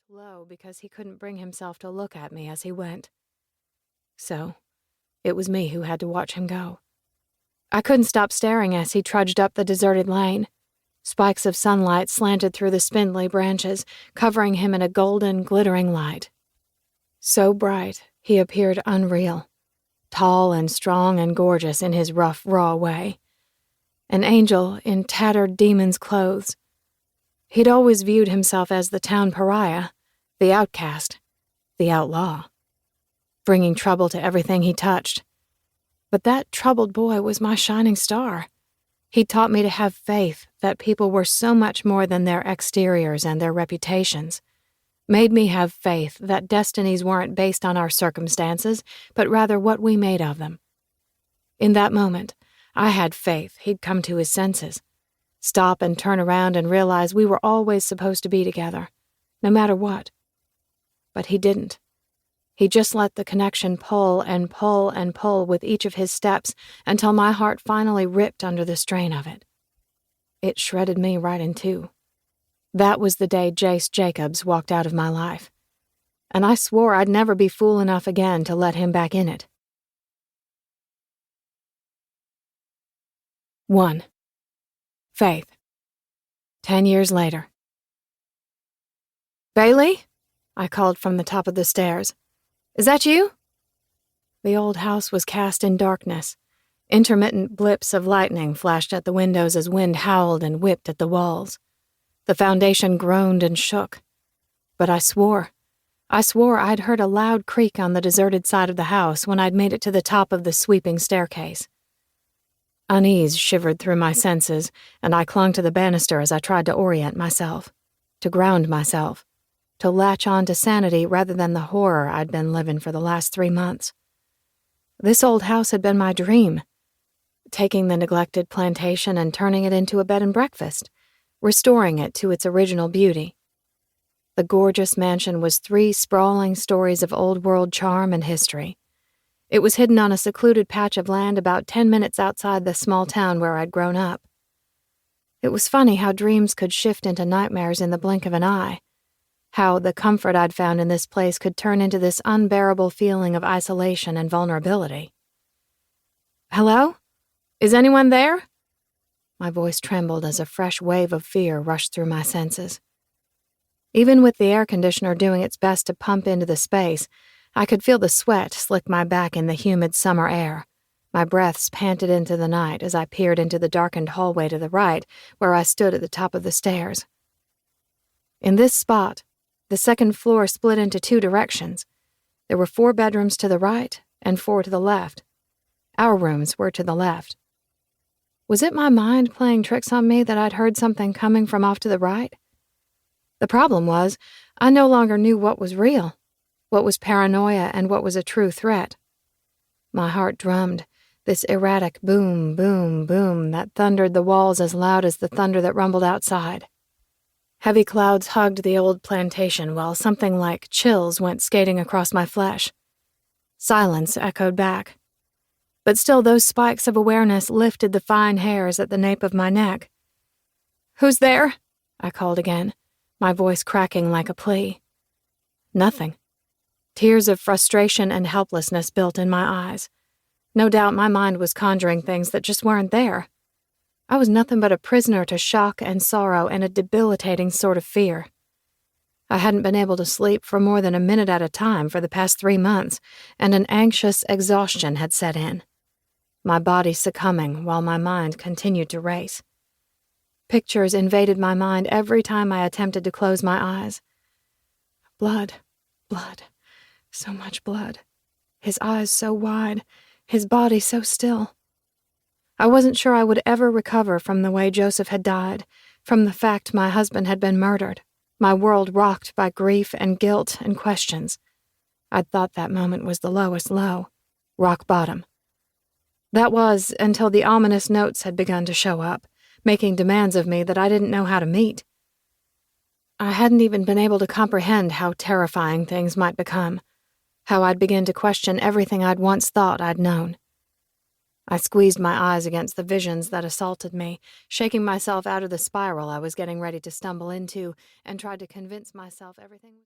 low because he couldn't bring himself to look at me as he went. So, it was me who had to watch him go. I couldn't stop staring as he trudged up the deserted lane. Spikes of sunlight slanted through the spindly branches, covering him in a golden, glittering light. So bright, he appeared unreal, tall and strong and gorgeous in his rough, raw way. An angel in tattered demon's clothes. He'd always viewed himself as the town pariah, the outcast, the outlaw, bringing trouble to everything he touched. But that troubled boy was my shining star. He taught me to have faith that people were so much more than their exteriors and their reputations. Made me have faith that destinies weren't based on our circumstances, but rather what we made of them. In that moment, I had faith he'd come to his senses, stop and turn around and realize we were always supposed to be together, no matter what. But he didn't. He just let the connection pull and pull and pull with each of his steps until my heart finally ripped under the strain of it. It shredded me right in two. That was the day Jace Jacobs walked out of my life, and I swore I'd never be fool enough again to let him back in it. 1. Faith. 10 years later. "Bailey?" I called from the top of the stairs. "Is that you?" The old house was cast in darkness. Intermittent blips of lightning flashed at the windows as wind howled and whipped at the walls. The foundation groaned and shook. But I swore I'd heard a loud creak on the deserted side of the house when I'd made it to the top of the sweeping staircase. Unease shivered through my senses, and I clung to the banister as I tried to orient myself, to ground myself, to latch on to sanity rather than the horror I'd been living for the last 3 months. This old house had been my dream, taking the neglected plantation and turning it into a bed and breakfast, restoring it to its original beauty. The gorgeous mansion was 3 sprawling stories of old-world charm and history. It was hidden on a secluded patch of land about 10 minutes outside the small town where I'd grown up. It was funny how dreams could shift into nightmares in the blink of an eye, how the comfort I'd found in this place could turn into this unbearable feeling of isolation and vulnerability. "Hello? Is anyone there?" My voice trembled as a fresh wave of fear rushed through my senses. Even with the air conditioner doing its best to pump into the space, I could feel the sweat slick my back in the humid summer air. My breaths panted into the night as I peered into the darkened hallway to the right, where I stood at the top of the stairs. In this spot, the second floor split into 2 directions. There were 4 bedrooms to the right and 4 to the left. Our rooms were to the left. Was it my mind playing tricks on me that I'd heard something coming from off to the right? The problem was, I no longer knew what was real, what was paranoia, and what was a true threat. My heart drummed, this erratic boom, boom, boom that thundered the walls as loud as the thunder that rumbled outside. Heavy clouds hugged the old plantation while something like chills went skating across my flesh. Silence echoed back. But still those spikes of awareness lifted the fine hairs at the nape of my neck. "Who's there?" I called again, my voice cracking like a plea. Nothing. Tears of frustration and helplessness built in my eyes. No doubt my mind was conjuring things that just weren't there. I was nothing but a prisoner to shock and sorrow and a debilitating sort of fear. I hadn't been able to sleep for more than a minute at a time for the past 3 months, and an anxious exhaustion had set in. My body succumbing while my mind continued to race. Pictures invaded my mind every time I attempted to close my eyes. Blood, blood, so much blood. His eyes so wide, his body so still. I wasn't sure I would ever recover from the way Joseph had died, from the fact my husband had been murdered, my world rocked by grief and guilt and questions. I'd thought that moment was the lowest low, rock bottom. That was until the ominous notes had begun to show up, making demands of me that I didn't know how to meet. I hadn't even been able to comprehend how terrifying things might become, how I'd begin to question everything I'd once thought I'd known. I squeezed my eyes against the visions that assaulted me, shaking myself out of the spiral I was getting ready to stumble into, and tried to convince myself everything was